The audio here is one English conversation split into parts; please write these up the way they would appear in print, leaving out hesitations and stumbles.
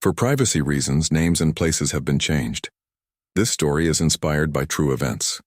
For privacy reasons, names and places have been changed. This story is inspired by true events.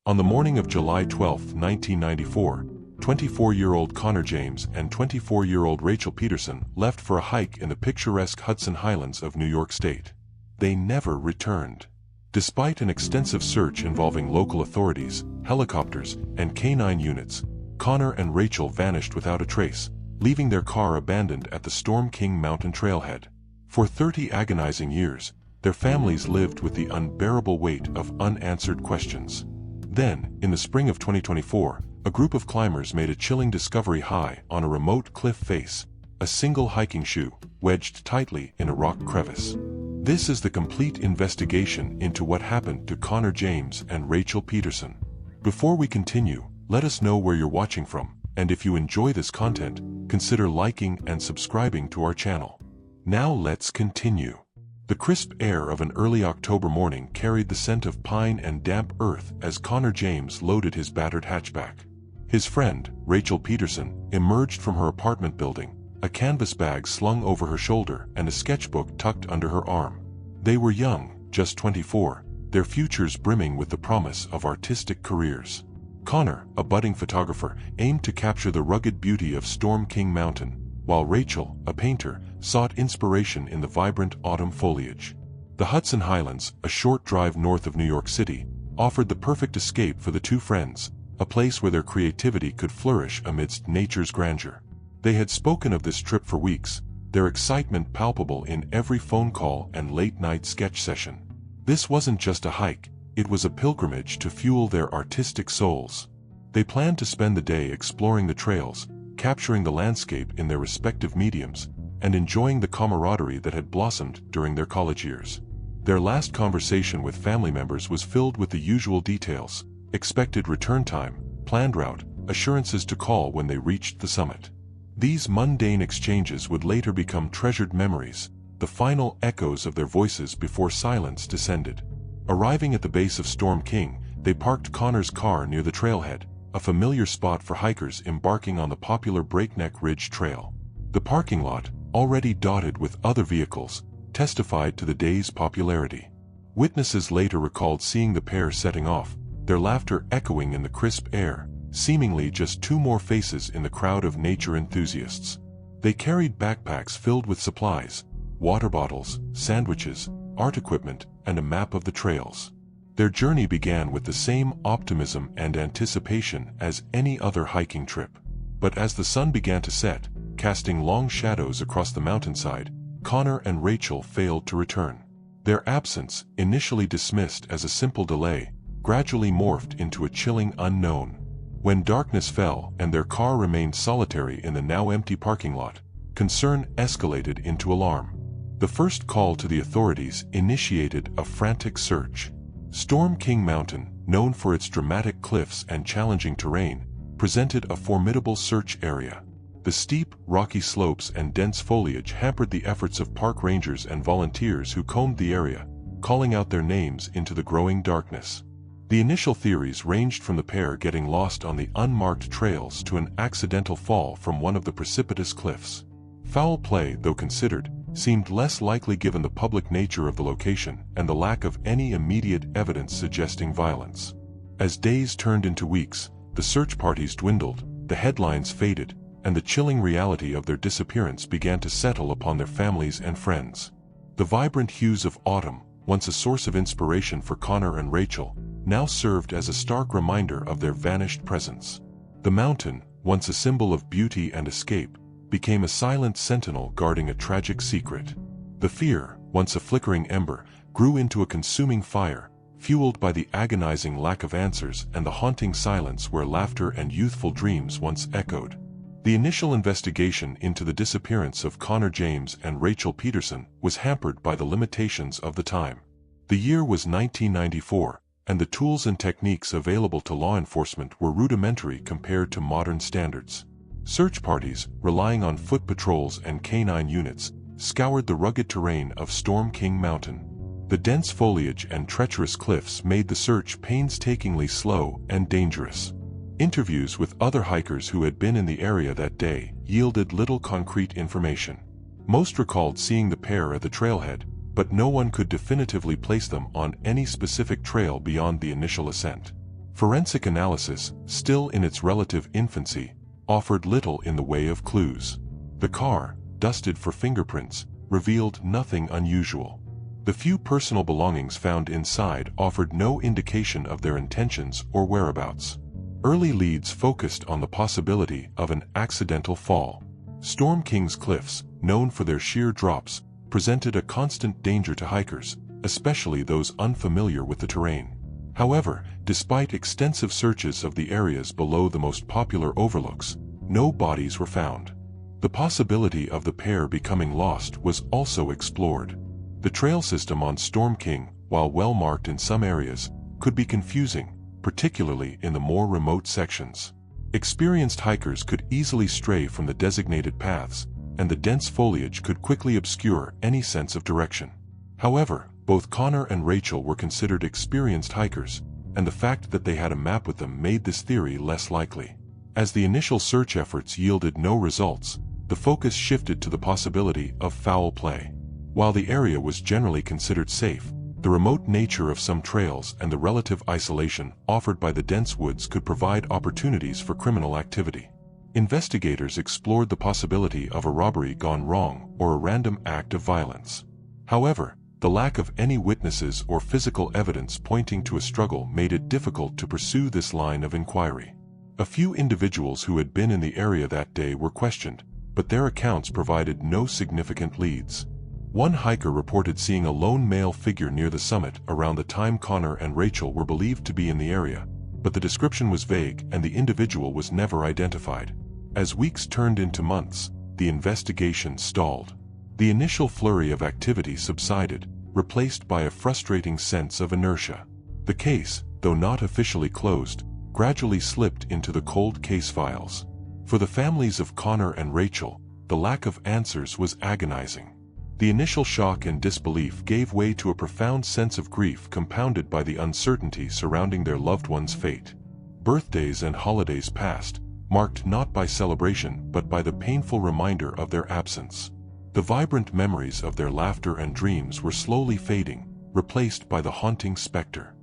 On the morning of July 12, 1994, 24-year-old Connor James and 24-year-old Rachel Peterson left for a hike in the picturesque Hudson Highlands of New York State. They never returned. Despite an extensive search involving local authorities, helicopters, and canine units, Connor and Rachel vanished without a trace, leaving their car abandoned at the Storm King Mountain trailhead. For 30 agonizing years, their families lived with the unbearable weight of unanswered questions. Then, in the spring of 2024, a group of climbers made a chilling discovery high on a remote cliff face, a single hiking shoe, wedged tightly in a rock crevice. This is the complete investigation into what happened to Connor James and Rachel Peterson. Before we continue, let us know where you're watching from, and if you enjoy this content, consider liking and subscribing to our channel. Now let's continue. The crisp air of an early October morning carried the scent of pine and damp earth as Connor James loaded his battered hatchback. His friend, Rachel Peterson, emerged from her apartment building, a canvas bag slung over her shoulder and a sketchbook tucked under her arm. They were young, just 24, their futures brimming with the promise of artistic careers. Connor, a budding photographer, aimed to capture the rugged beauty of Storm King Mountain, while Rachel, a painter, sought inspiration in the vibrant autumn foliage. The Hudson Highlands, a short drive north of New York City, offered the perfect escape for the two friends, a place where their creativity could flourish amidst nature's grandeur. They had spoken of this trip for weeks, their excitement palpable in every phone call and late-night sketch session. This wasn't just a hike, it was a pilgrimage to fuel their artistic souls. They planned to spend the day exploring the trails, capturing the landscape in their respective mediums, and enjoying the camaraderie that had blossomed during their college years. Their last conversation with family members was filled with the usual details: expected return time, planned route, assurances to call when they reached the summit. These mundane exchanges would later become treasured memories, the final echoes of their voices before silence descended. Arriving at the base of Storm King, they parked Connor's car near the trailhead, a familiar spot for hikers embarking on the popular Breakneck Ridge Trail. The parking lot, already dotted with other vehicles, testified to the day's popularity. Witnesses later recalled seeing the pair setting off, their laughter echoing in the crisp air, seemingly just two more faces in the crowd of nature enthusiasts. They carried backpacks filled with supplies, water bottles, sandwiches, art equipment, and a map of the trails. Their journey began with the same optimism and anticipation as any other hiking trip. But as the sun began to set, casting long shadows across the mountainside, Connor and Rachel failed to return. Their absence, initially dismissed as a simple delay, gradually morphed into a chilling unknown. When darkness fell and their car remained solitary in the now empty parking lot, concern escalated into alarm. The first call to the authorities initiated a frantic search. Storm King Mountain, known for its dramatic cliffs and challenging terrain, presented a formidable search area. The steep, rocky slopes and dense foliage hampered the efforts of park rangers and volunteers who combed the area, calling out their names into the growing darkness. The initial theories ranged from the pair getting lost on the unmarked trails to an accidental fall from one of the precipitous cliffs. Foul play, though considered, seemed less likely given the public nature of the location and the lack of any immediate evidence suggesting violence. As days turned into weeks, the search parties dwindled, the headlines faded, and the chilling reality of their disappearance began to settle upon their families and friends. The vibrant hues of autumn, once a source of inspiration for Connor and Rachel, now served as a stark reminder of their vanished presence. The mountain, once a symbol of beauty and escape, became a silent sentinel guarding a tragic secret. The fear, once a flickering ember, grew into a consuming fire, fueled by the agonizing lack of answers and the haunting silence where laughter and youthful dreams once echoed. The initial investigation into the disappearance of Connor James and Rachel Peterson was hampered by the limitations of the time. The year was 1994, and the tools and techniques available to law enforcement were rudimentary compared to modern standards. Search parties, relying on foot patrols and canine units, scoured the rugged terrain of Storm King Mountain. The dense foliage and treacherous cliffs made the search painstakingly slow and dangerous. Interviews with other hikers who had been in the area that day yielded little concrete information. Most recalled seeing the pair at the trailhead, but no one could definitively place them on any specific trail beyond the initial ascent. Forensic analysis, still in its relative infancy, offered little in the way of clues. The car, dusted for fingerprints, revealed nothing unusual. The few personal belongings found inside offered no indication of their intentions or whereabouts. Early leads focused on the possibility of an accidental fall. Storm King's cliffs, known for their sheer drops, presented a constant danger to hikers, especially those unfamiliar with the terrain. However, despite extensive searches of the areas below the most popular overlooks, no bodies were found. The possibility of the pair becoming lost was also explored. The trail system on Storm King, while well marked in some areas, could be confusing, particularly in the more remote sections. Experienced hikers could easily stray from the designated paths, and the dense foliage could quickly obscure any sense of direction. However, both Connor and Rachel were considered experienced hikers, and the fact that they had a map with them made this theory less likely. As the initial search efforts yielded no results, the focus shifted to the possibility of foul play. While the area was generally considered safe, the remote nature of some trails and the relative isolation offered by the dense woods could provide opportunities for criminal activity. Investigators explored the possibility of a robbery gone wrong or a random act of violence. However, the lack of any witnesses or physical evidence pointing to a struggle made it difficult to pursue this line of inquiry. A few individuals who had been in the area that day were questioned, but their accounts provided no significant leads. One hiker reported seeing a lone male figure near the summit around the time Connor and Rachel were believed to be in the area, but the description was vague and the individual was never identified. As weeks turned into months, the investigation stalled. The initial flurry of activity subsided, replaced by a frustrating sense of inertia. The case, though not officially closed, gradually slipped into the cold case files. For the families of Connor and Rachel, the lack of answers was agonizing. The initial shock and disbelief gave way to a profound sense of grief compounded by the uncertainty surrounding their loved one's fate. Birthdays and holidays passed, marked not by celebration but by the painful reminder of their absence. The vibrant memories of their laughter and dreams were slowly fading, replaced by the haunting specter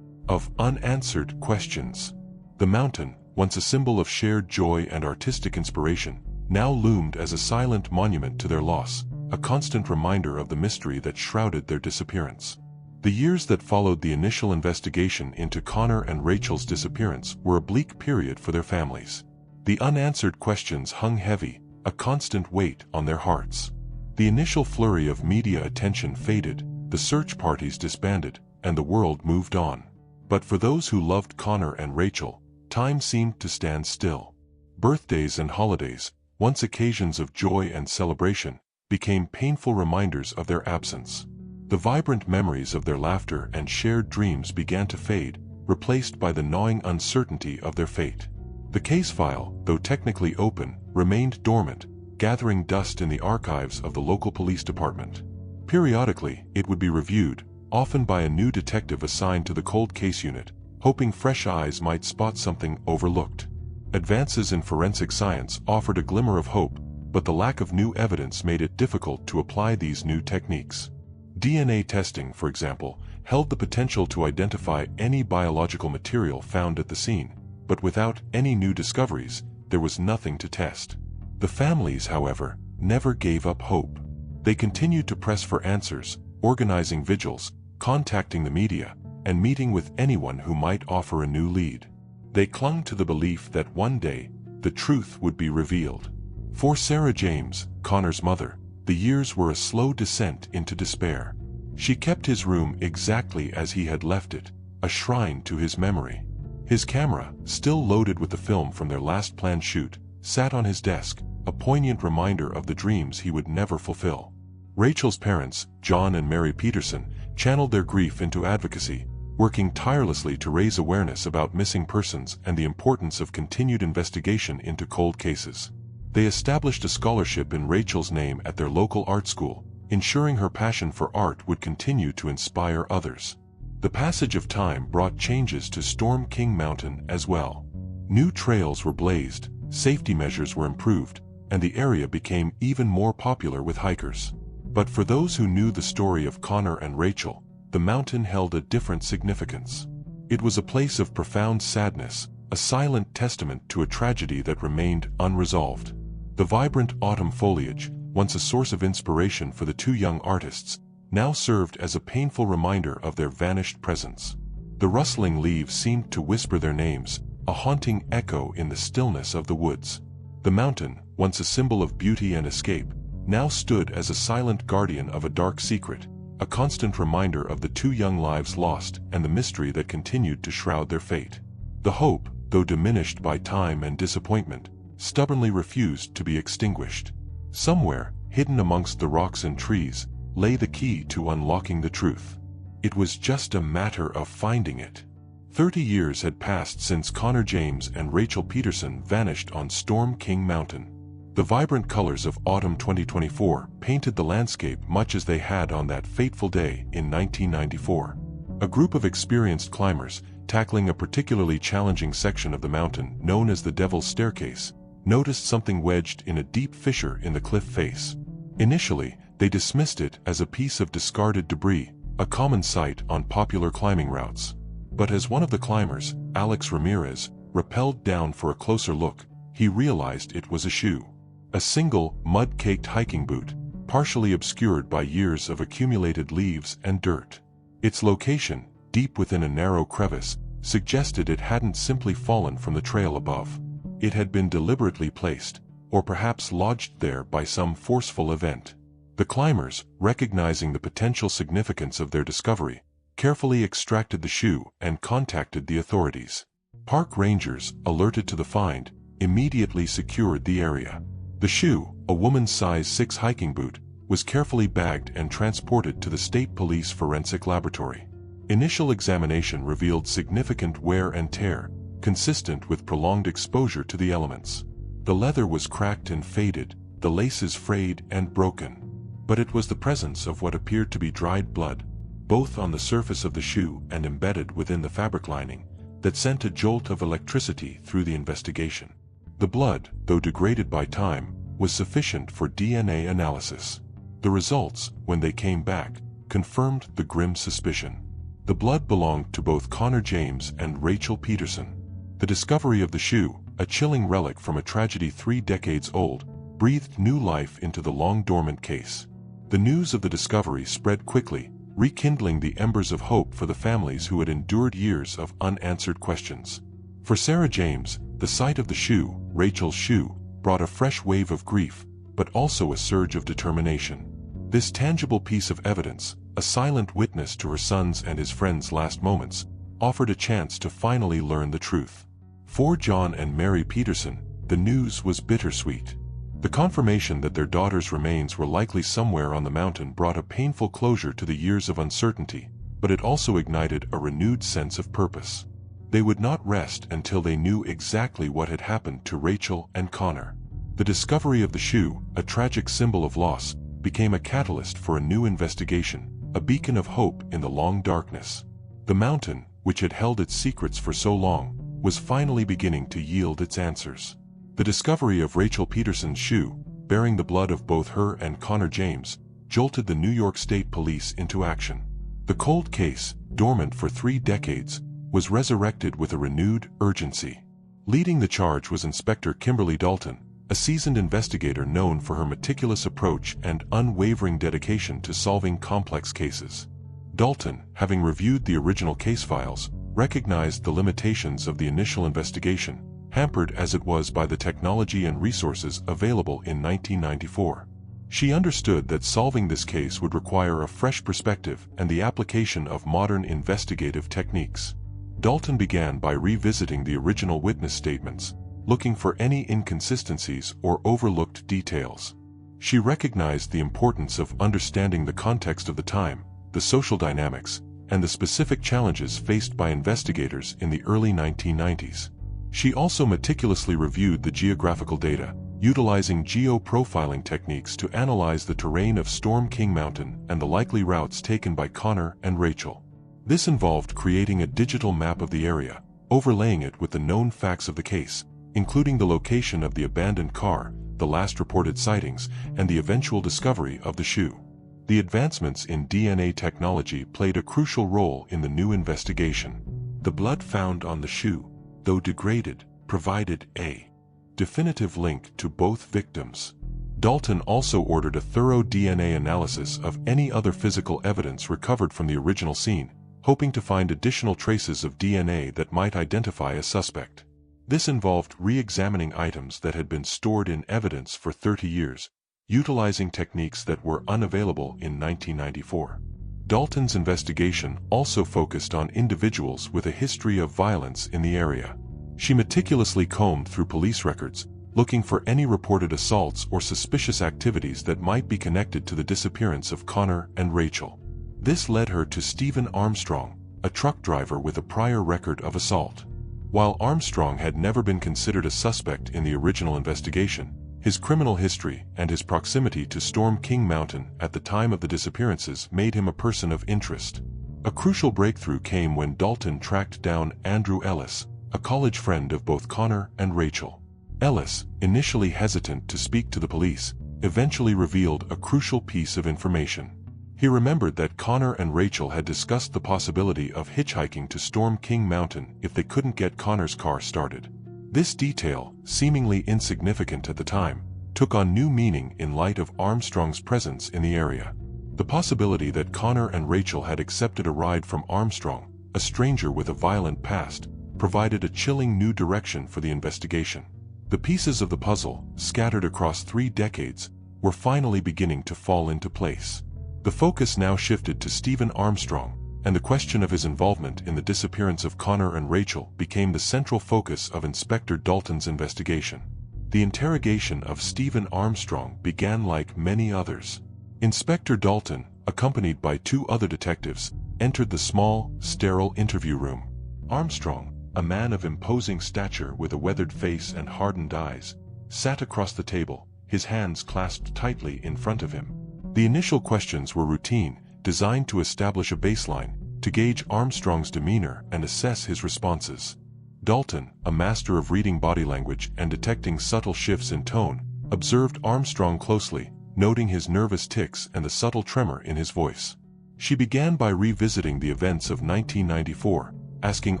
of unanswered questions. The mountain, once a symbol of shared joy and artistic inspiration, now loomed as a silent monument to their loss, a constant reminder of the mystery that shrouded their disappearance. The years that followed the initial investigation into Connor and Rachel's disappearance were a bleak period for their families. The unanswered questions hung heavy, a constant weight on their hearts. The initial flurry of media attention faded, the search parties disbanded, and the world moved on. But for those who loved Connor and Rachel, time seemed to stand still. Birthdays and holidays, once occasions of joy and celebration, became painful reminders of their absence. The vibrant memories of their laughter and shared dreams began to fade, replaced by the gnawing uncertainty of their fate. The case file, though technically open, remained dormant, gathering dust in the archives of the local police department. Periodically, it would be reviewed, often by a new detective assigned to the cold case unit, hoping fresh eyes might spot something overlooked. Advances in forensic science offered a glimmer of hope, but the lack of new evidence made it difficult to apply these new techniques. DNA testing, for example, held the potential to identify any biological material found at the scene, but without any new discoveries, there was nothing to test. The families, however, never gave up hope. They continued to press for answers, organizing vigils, contacting the media, and meeting with anyone who might offer a new lead. They clung to the belief that one day, the truth would be revealed. For Sarah James, Connor's mother, the years were a slow descent into despair. She kept his room exactly as he had left it, a shrine to his memory. His camera, still loaded with the film from their last planned shoot, sat on his desk, a poignant reminder of the dreams he would never fulfill. Rachel's parents, John and Mary Peterson, channeled their grief into advocacy, working tirelessly to raise awareness about missing persons and the importance of continued investigation into cold cases. They established a scholarship in Rachel's name at their local art school, ensuring her passion for art would continue to inspire others. The passage of time brought changes to Storm King Mountain as well. New trails were blazed, safety measures were improved, and the area became even more popular with hikers. But for those who knew the story of Connor and Rachel, the mountain held a different significance. It was a place of profound sadness, a silent testament to a tragedy that remained unresolved. The vibrant autumn foliage, once a source of inspiration for the two young artists, now served as a painful reminder of their vanished presence. The rustling leaves seemed to whisper their names, a haunting echo in the stillness of the woods. The mountain, once a symbol of beauty and escape, now stood as a silent guardian of a dark secret, a constant reminder of the two young lives lost and the mystery that continued to shroud their fate. The hope, though diminished by time and disappointment, stubbornly refused to be extinguished. Somewhere, hidden amongst the rocks and trees, lay the key to unlocking the truth. It was just a matter of finding it. 30 years had passed since Connor James and Rachel Peterson vanished on Storm King Mountain. The vibrant colors of autumn 2024 painted the landscape much as they had on that fateful day in 1994. A group of experienced climbers, tackling a particularly challenging section of the mountain known as the Devil's Staircase, noticed something wedged in a deep fissure in the cliff face. Initially, they dismissed it as a piece of discarded debris, a common sight on popular climbing routes. But as one of the climbers, Alex Ramirez, rappelled down for a closer look, he realized it was a shoe. A single, mud-caked hiking boot, partially obscured by years of accumulated leaves and dirt. Its location, deep within a narrow crevice, suggested it hadn't simply fallen from the trail above. It had been deliberately placed, or perhaps lodged there by some forceful event. The climbers, recognizing the potential significance of their discovery, carefully extracted the shoe and contacted the authorities. Park rangers, alerted to the find, immediately secured the area. The shoe, a woman's size 6 hiking boot, was carefully bagged and transported to the State Police Forensic Laboratory. Initial examination revealed significant wear and tear, consistent with prolonged exposure to the elements. The leather was cracked and faded, the laces frayed and broken. But it was the presence of what appeared to be dried blood, both on the surface of the shoe and embedded within the fabric lining, that sent a jolt of electricity through the investigation. The blood, though degraded by time, was sufficient for DNA analysis. The results, when they came back, confirmed the grim suspicion. The blood belonged to both Connor James and Rachel Peterson. The discovery of the shoe, a chilling relic from a tragedy 3 decades old, breathed new life into the long-dormant case. The news of the discovery spread quickly, rekindling the embers of hope for the families who had endured years of unanswered questions. For Sarah James, the sight of the shoe, Rachel's shoe, brought a fresh wave of grief, but also a surge of determination. This tangible piece of evidence, a silent witness to her son's and his friend's last moments, offered a chance to finally learn the truth. For John and Mary Peterson, the news was bittersweet. The confirmation that their daughter's remains were likely somewhere on the mountain brought a painful closure to the years of uncertainty, but it also ignited a renewed sense of purpose. They would not rest until they knew exactly what had happened to Rachel and Connor. The discovery of the shoe, a tragic symbol of loss, became a catalyst for a new investigation, a beacon of hope in the long darkness. The mountain, which had held its secrets for so long, was finally beginning to yield its answers. The discovery of Rachel Peterson's shoe, bearing the blood of both her and Connor James, jolted the New York State Police into action. The cold case, dormant for 3 decades, was resurrected with a renewed urgency. Leading the charge was Inspector Kimberly Dalton, a seasoned investigator known for her meticulous approach and unwavering dedication to solving complex cases. Dalton, having reviewed the original case files, recognized the limitations of the initial investigation, hampered as it was by the technology and resources available in 1994. She understood that solving this case would require a fresh perspective and the application of modern investigative techniques. Dalton began by revisiting the original witness statements, looking for any inconsistencies or overlooked details. She recognized the importance of understanding the context of the time, the social dynamics, and the specific challenges faced by investigators in the early 1990s. She also meticulously reviewed the geographical data, utilizing geo-profiling techniques to analyze the terrain of Storm King Mountain and the likely routes taken by Connor and Rachel. This involved creating a digital map of the area, overlaying it with the known facts of the case, including the location of the abandoned car, the last reported sightings, and the eventual discovery of the shoe. The advancements in DNA technology played a crucial role in the new investigation. The blood found on the shoe, though degraded, provided a definitive link to both victims. Dalton also ordered a thorough DNA analysis of any other physical evidence recovered from the original scene, hoping to find additional traces of DNA that might identify a suspect. This involved re-examining items that had been stored in evidence for 30 years, utilizing techniques that were unavailable in 1994. Dalton's investigation also focused on individuals with a history of violence in the area. She meticulously combed through police records, looking for any reported assaults or suspicious activities that might be connected to the disappearance of Connor and Rachel. This led her to Stephen Armstrong, a truck driver with a prior record of assault. While Armstrong had never been considered a suspect in the original investigation, his criminal history and his proximity to Storm King Mountain at the time of the disappearances made him a person of interest. A crucial breakthrough came when Dalton tracked down Andrew Ellis, a college friend of both Connor and Rachel. Ellis, initially hesitant to speak to the police, eventually revealed a crucial piece of information. He remembered that Connor and Rachel had discussed the possibility of hitchhiking to Storm King Mountain if they couldn't get Connor's car started. This detail, seemingly insignificant at the time, took on new meaning in light of Armstrong's presence in the area. The possibility that Connor and Rachel had accepted a ride from Armstrong, a stranger with a violent past, provided a chilling new direction for the investigation. The pieces of the puzzle, scattered across 3 decades, were finally beginning to fall into place. The focus now shifted to Stephen Armstrong, and the question of his involvement in the disappearance of Connor and Rachel became the central focus of Inspector Dalton's investigation. The interrogation of Stephen Armstrong began like many others. Inspector Dalton, accompanied by 2 other detectives, entered the small, sterile interview room. Armstrong, a man of imposing stature with a weathered face and hardened eyes, sat across the table, his hands clasped tightly in front of him. The initial questions were routine, designed to establish a baseline, to gauge Armstrong's demeanor and assess his responses. Dalton, a master of reading body language and detecting subtle shifts in tone, observed Armstrong closely, noting his nervous tics and the subtle tremor in his voice. She began by revisiting the events of 1994, asking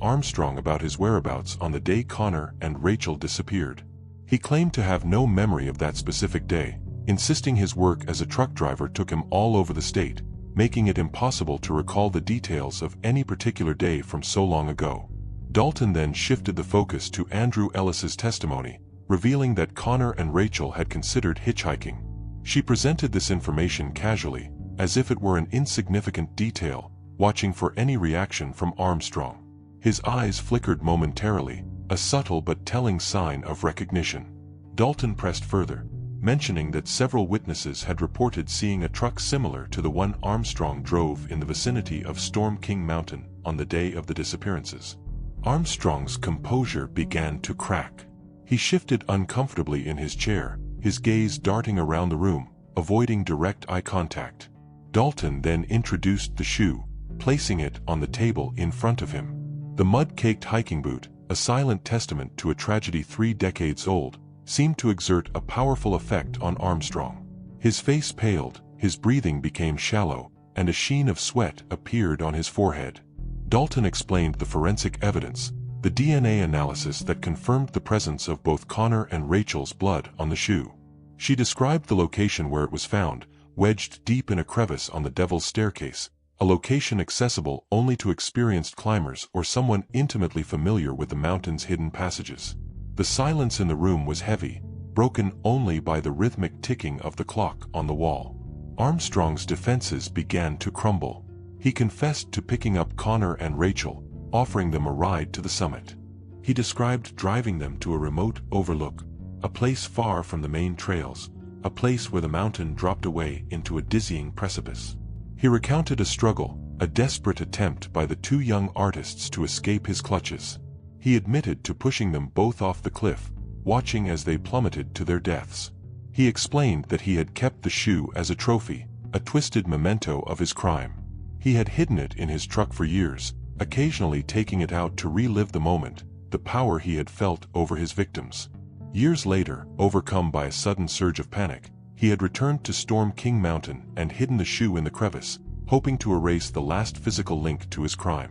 Armstrong about his whereabouts on the day Connor and Rachel disappeared. He claimed to have no memory of that specific day, insisting his work as a truck driver took him all over the state, making it impossible to recall the details of any particular day from so long ago. Dalton then shifted the focus to Andrew Ellis's testimony, revealing that Connor and Rachel had considered hitchhiking. She presented this information casually, as if it were an insignificant detail, watching for any reaction from Armstrong. His eyes flickered momentarily, a subtle but telling sign of recognition. Dalton pressed further, mentioning that several witnesses had reported seeing a truck similar to the one Armstrong drove in the vicinity of Storm King Mountain on the day of the disappearances. Armstrong's composure began to crack. He shifted uncomfortably in his chair, his gaze darting around the room, avoiding direct eye contact. Dalton then introduced the shoe, placing it on the table in front of him. The mud-caked hiking boot, a silent testament to a tragedy 3 decades old, seemed to exert a powerful effect on Armstrong. His face paled, his breathing became shallow, and a sheen of sweat appeared on his forehead. Dalton explained the forensic evidence, the DNA analysis that confirmed the presence of both Connor and Rachel's blood on the shoe. She described the location where it was found, wedged deep in a crevice on the Devil's Staircase, a location accessible only to experienced climbers or someone intimately familiar with the mountain's hidden passages. The silence in the room was heavy, broken only by the rhythmic ticking of the clock on the wall. Armstrong's defenses began to crumble. He confessed to picking up Connor and Rachel, offering them a ride to the summit. He described driving them to a remote overlook, a place far from the main trails, a place where the mountain dropped away into a dizzying precipice. He recounted a struggle, a desperate attempt by the 2 young artists to escape his clutches. He admitted to pushing them both off the cliff, watching as they plummeted to their deaths. He explained that he had kept the shoe as a trophy, a twisted memento of his crime. He had hidden it in his truck for years, occasionally taking it out to relive the moment, the power he had felt over his victims. Years later, overcome by a sudden surge of panic, he had returned to Storm King Mountain and hidden the shoe in the crevice, hoping to erase the last physical link to his crime.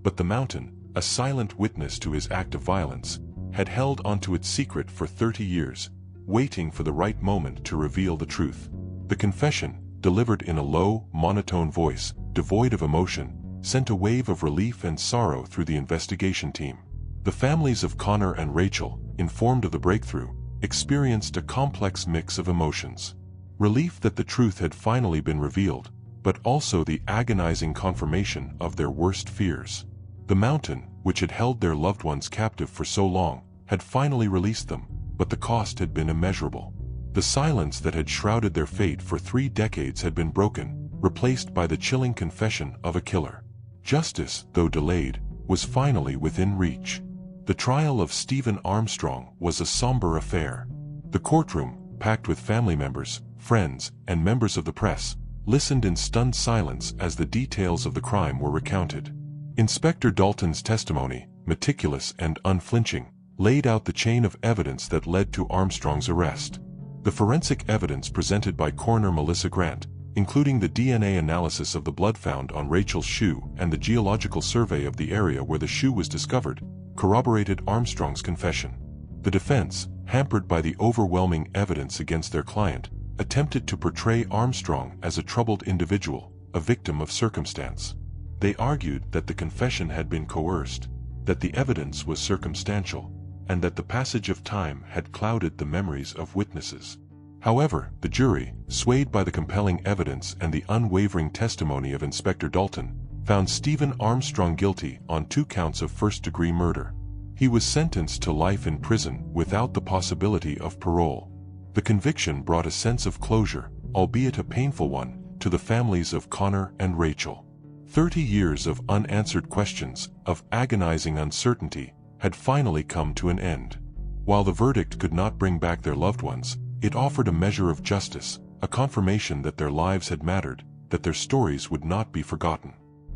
But the mountain, a silent witness to his act of violence, had held onto its secret for 30 years, waiting for the right moment to reveal the truth. The confession, delivered in a low, monotone voice, devoid of emotion, sent a wave of relief and sorrow through the investigation team. The families of Connor and Rachel, informed of the breakthrough, experienced a complex mix of emotions. Relief that the truth had finally been revealed, but also the agonizing confirmation of their worst fears. The mountain, which had held their loved ones captive for so long, had finally released them, but the cost had been immeasurable. The silence that had shrouded their fate for 3 decades had been broken, replaced by the chilling confession of a killer. Justice, though delayed, was finally within reach. The trial of Stephen Armstrong was a somber affair. The courtroom, packed with family members, friends, and members of the press, listened in stunned silence as the details of the crime were recounted. Inspector Dalton's testimony, meticulous and unflinching, laid out the chain of evidence that led to Armstrong's arrest. The forensic evidence presented by coroner Melissa Grant, including the DNA analysis of the blood found on Rachel's shoe and the geological survey of the area where the shoe was discovered, corroborated Armstrong's confession. The defense, hampered by the overwhelming evidence against their client, attempted to portray Armstrong as a troubled individual, a victim of circumstance. They argued that the confession had been coerced, that the evidence was circumstantial, and that the passage of time had clouded the memories of witnesses. However, the jury, swayed by the compelling evidence and the unwavering testimony of Inspector Dalton, found Stephen Armstrong guilty on 2 counts of first-degree murder. He was sentenced to life in prison without the possibility of parole. The conviction brought a sense of closure, albeit a painful one, to the families of Connor and Rachel. 30 years of unanswered questions, of agonizing uncertainty, had finally come to an end. While the verdict could not bring back their loved ones, it offered a measure of justice, a confirmation that their lives had mattered, that their stories would not be forgotten.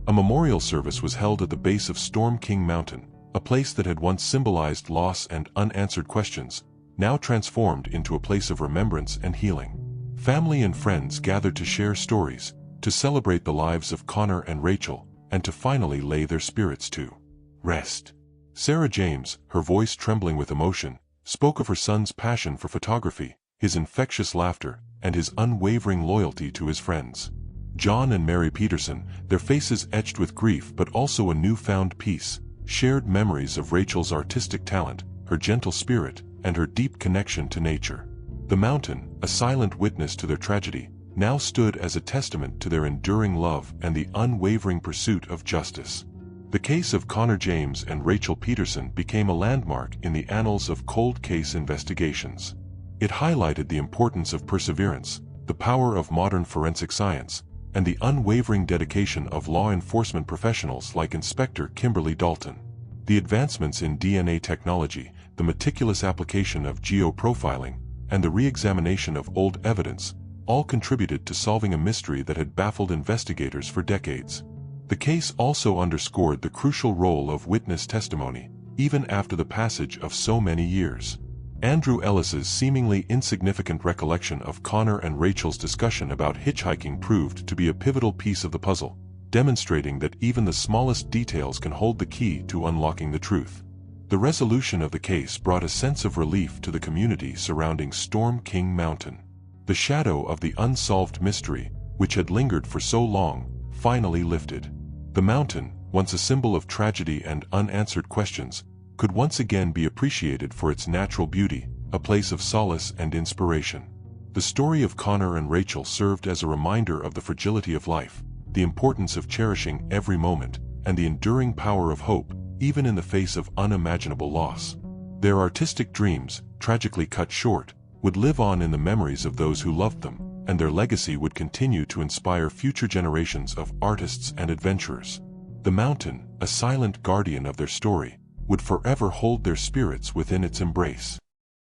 A memorial service was held at the base of Storm King Mountain, a place that had once symbolized loss and unanswered questions, now transformed into a place of remembrance and healing. Family and friends gathered to share stories, to celebrate the lives of Connor and Rachel, and to finally lay their spirits to rest. Sarah James, her voice trembling with emotion, spoke of her son's passion for photography, his infectious laughter, and his unwavering loyalty to his friends. John and Mary Peterson, their faces etched with grief but also a newfound peace, shared memories of Rachel's artistic talent, her gentle spirit, and her deep connection to nature. The mountain, a silent witness to their tragedy, now stood as a testament to their enduring love and the unwavering pursuit of justice. The case of Connor James and Rachel Peterson became a landmark in the annals of cold case investigations. It highlighted the importance of perseverance, the power of modern forensic science, and the unwavering dedication of law enforcement professionals like Inspector Kimberly Dalton. The advancements in DNA technology, the meticulous application of geoprofiling, and the re-examination of old evidence, all contributed to solving a mystery that had baffled investigators for decades. The case also underscored the crucial role of witness testimony, even after the passage of so many years. Andrew Ellis's seemingly insignificant recollection of Connor and Rachel's discussion about hitchhiking proved to be a pivotal piece of the puzzle, demonstrating that even the smallest details can hold the key to unlocking the truth. The resolution of the case brought a sense of relief to the community surrounding Storm King Mountain. The shadow of the unsolved mystery, which had lingered for so long, finally lifted. The mountain, once a symbol of tragedy and unanswered questions, could once again be appreciated for its natural beauty, a place of solace and inspiration. The story of Connor and Rachel served as a reminder of the fragility of life, the importance of cherishing every moment, and the enduring power of hope, even in the face of unimaginable loss. Their artistic dreams, tragically cut short, would live on in the memories of those who loved them, and their legacy would continue to inspire future generations of artists and adventurers. The mountain, a silent guardian of their story, would forever hold their spirits within its embrace.